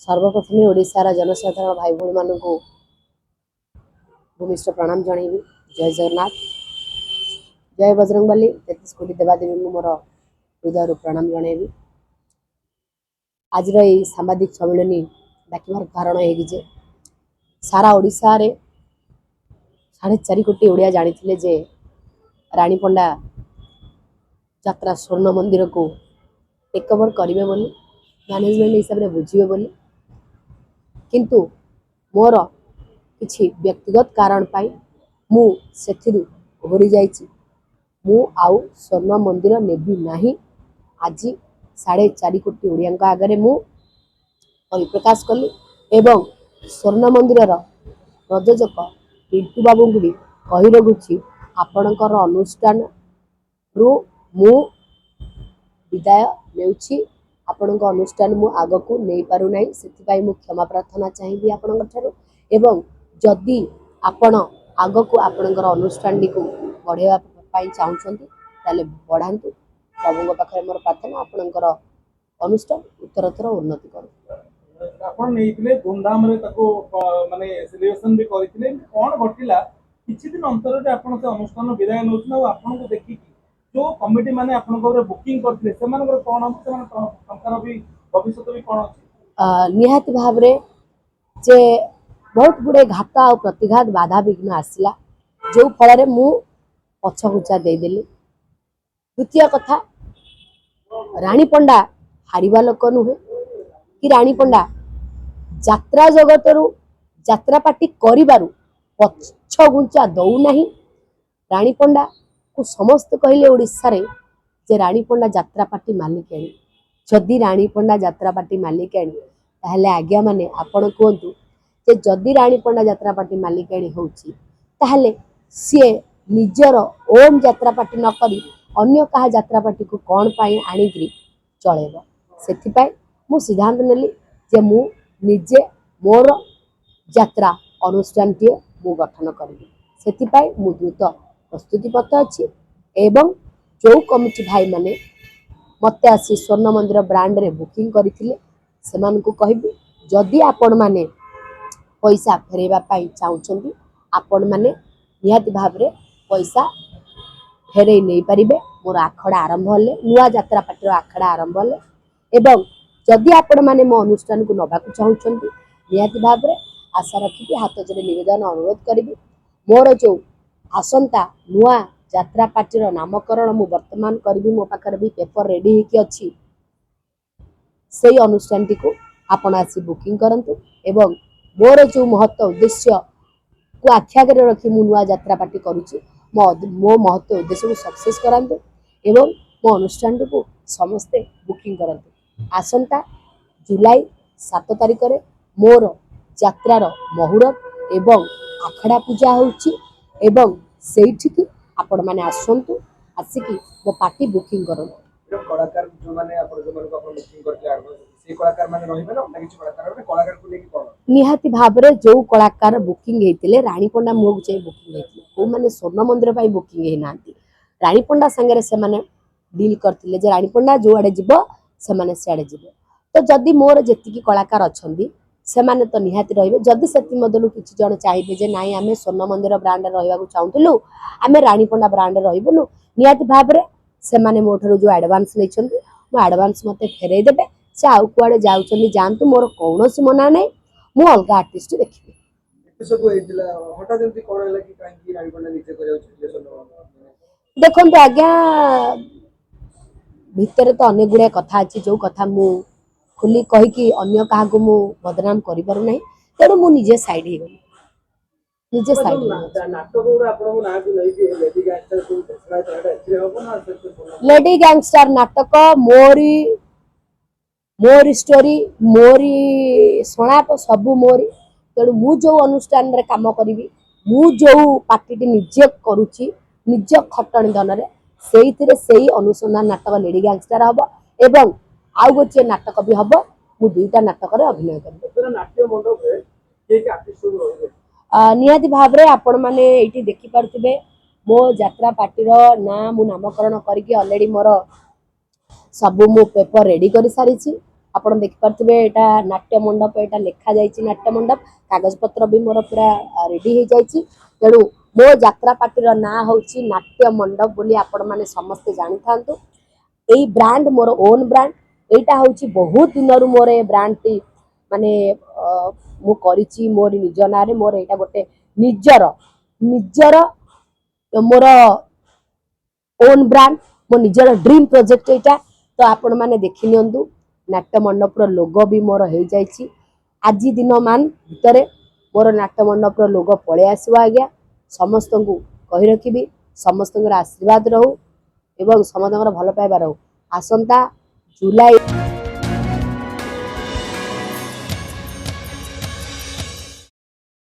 सर्वप्रथम ओडिशार जनसाधारण भाई भाई मानक भूमिष्ठ प्रणाम जनइबी। जय जगन्नाथ, जय बजरंगबली। 33 कोटी देवादेवी को मोर हृदय प्रणाम जनइबी। आज सांबादिक सम्मिलनी डाकिबार कारण है सारा ओडिशा रे 4.5 कोटी ओडिया जानी जे रानी पंडा यात्रा स्वर्ण मंदिर को टेक ओवर करेंगे बोली मैनेजमेंट हिसाब से बुझे बोली, किंतु मोर किछि व्यक्तिगत कारण पाई मु सेथिरु ओहरी जाइछि। मु आउ स्वर्ण मंदिर नेबी नाही। आज 4.5 कोटी ओडिया आगे मु परिप्रकाश कली एवं स्वर्ण मंदिर प्रयोजक पिंटू बाबू को भी कही रखुछि आपणकर अनुष्ठान रु मु विदाय नेउछि। आपणक अनुष्ठान मु आग को नहीं पारु नाही, सेथिपाई मु क्षमा प्रार्थना चाहिए आपणक ठारो। एवं जदि आपण आग को आपणकर अनुष्ठान को बढ़ावा पाई चाहुछंती ताले बढ़ांतु। प्रभुଙ୍କ पाखरे मोर प्रार्थना आपणकर अनुष्ठान उत्तरोत्तर उन्नति करू। आपण नेइतिले धूमधाम रे ताको माने सेलिब्रेशन भी करितिले कोन घटिला किछि दिन अंतर रे आपण से अनुष्ठान विदाय नउछन और आपण को देखि जो कमिटी माने आपण को बुकिंग करथिले सेमानकर कोन हम सेमान संकर भी भविष्य भी कोन अछि निहाती भाव रे जे बहुत गुड़े घात और प्रतिघात बाधा विघ्न आसला जो फल मु पछघुचा देदेली। द्वितीय कथा रानी पंडा हारिबा लोक नुहे कि रानी पंडा यात्रा जगत यात्रा पार्टी करिबारु पछघुचा दउ नाही। रानी पंडा को समस्त कहले ओडिशा रे जे रानी पंडा यात्रा पार्टी मालिकाणी। जदि रानी पंडा यात्रा पार्टी मालिकाणी ताहले आज्ञा माने आपण कहतु जे जदि रानी पंडा यात्रा पार्टी मालिकाणी होउची ताहले सी निजर ओम यात्रा पार्टी न करी अन्य कहा यात्रा पार्टी को कौन पाई आनिकी चलेब। से मु सिद्धांत नेली जे मु निजे मोर यात्रा अनुष्ठान टी मु गठन करी। से मु द्रुत प्रस्तुति पत्र अच्छी एवं जो कमिटी भाई माने मते आसी स्वर्ण मंदिर ब्रांड रे बुकिंग करथिले सेमान को कहबी जदि आपण माने पैसा फेरेबा पाई चाहुचंती आपण माने निहाती भाव रे पैसा फेरे नहीं पारिबे। मोर आखड़ा आरंभ हले नुआ यात्रा पार्टी आखड़ा आरंभ हले एवं जदि आपण माने मो अनुष्ठान को नबा को चाहुचंती निहाती भाव रे आशा रखी हाथ जोड़े निवेदन अनुरोध करिबी। मोर जो आसंता नुआ यात्रा पार्टी नामकरण मु वर्तमान करिबी। मो पाखर भी पेपर रेडी हेकी अछि। सेही अनुष्ठान टी को आपण आसी बुकिंग करंतु एवं मोर जो महत्व उद्देश्य को आख्यागर रखी मु नुआ यात्रा पार्टी करुची मो महत्व उद्देश्य को सक्सेस करांतु एवं मो अनुष्ठान को समस्ते बुकिंग करंतु। आसंता जुलाई 7 तारिख रे मोर यात्रार मुहूर्त एवं आखड़ा पूजा होउची एवं सेठी की आपण माने आसंतु आसिकी मो पार्टी बुकिंग करंतु। कलाकार जो माने आपण जो माने आपण बुकिंग करले आगो से कलाकार माने रहिबे ना किछि कलाकार को लेके कोन निहाती भाव रे जो कलाकार बुकिंग हेतिले रानी पंडा मोग जे बुकिंग हेतिले को माने स्वर्ण मंदिर पाई बुकिंग हे नांती। रानी पंडा संगे से माने डील करथिले जे रानी पंडा जो आडे जिवो से माने से आडे जिवो। तो जदि मोर जेतिकी कलाकार अछंदी से माने तो निहाती रहिबे। जदि सेति मदलु किछि जण चाहिबे जे नाइ आमे स्वर्ण मंदिर ब्रांड रहइबा को चाहुतलु आमे रानी पंडा ब्रांड रहिबुनु निहाती भाव रे से माने मोठरो जो एडवांस लेछंदी मो एडवांस मते फेरै देबे। से आउ कुआडे जाउचंदी जानतु मोर कोनोसी मना नै मु अलगा आर्टिस्ट देखिबे। सब हेतिला हटा जंती कोन हला कि काई रानी पंडा नीचे करे अछि देखंतु आज्ञा भितर तो अनेक गुड़े कथा अच्छी जो कथा मु खुली कही कि अन्य क्या मु बदनाम करि पारु नाही। तेणु मु निजे साइड ही गली निजे साइड लेडी गैंगस्टर नाटक मोरी स्टोरी मोरी सणाप सबू मोरी। तेणु मु जो अनुष्ठान रे काम करी मु जो पार्टी निजे करुची निज खटणी धन रे से अनुसंधान नाटक लेडी गैंगस्टर हम एवं आउ गोटे नाटक भी हम मु दुईटा नाटक रे अभिनय करी। निहाती भाव रे आपण माने एठी देखि पारथिबे मो यात्रा पार्टी रो ना मु नामकरण करके ऑलरेडी मोर सब मु पेपर रेडी कर सारी छी। आपण देखिपे यहाँ नाट्य मंडप यहाँ लिखा जाइए नाट्य मंडप कागज पत्र भी मोर पूरा रेडी हो जाइए तेणु मो यात्रा पार्टी ना हूँ नाट्य मंडप बोली आपण मैंने समस्ते जानी था यही ब्रांड मोर ओन ब्रांड यहाँ हूँ बहुत दिन मोर ए ब्रांड टी माने मु करिछि मोर निज ना रे मोर यहाँ गोटे निजर निजर मोर ओन ब्रांड मो निजर ड्रीम प्रोजेक्ट यहाँ तो आपण मैंने देखि नियंतु नाट्य मंडप लोगो भी मोर हो जाइए आज दिन मान भितर मोर नाट्य मंडप लोगो पलि आसो आज्ञा समस्त को कही रखी समस्त आशीर्वाद रहू एवं समस्त भल पाइबा रहू आसंता जुलाई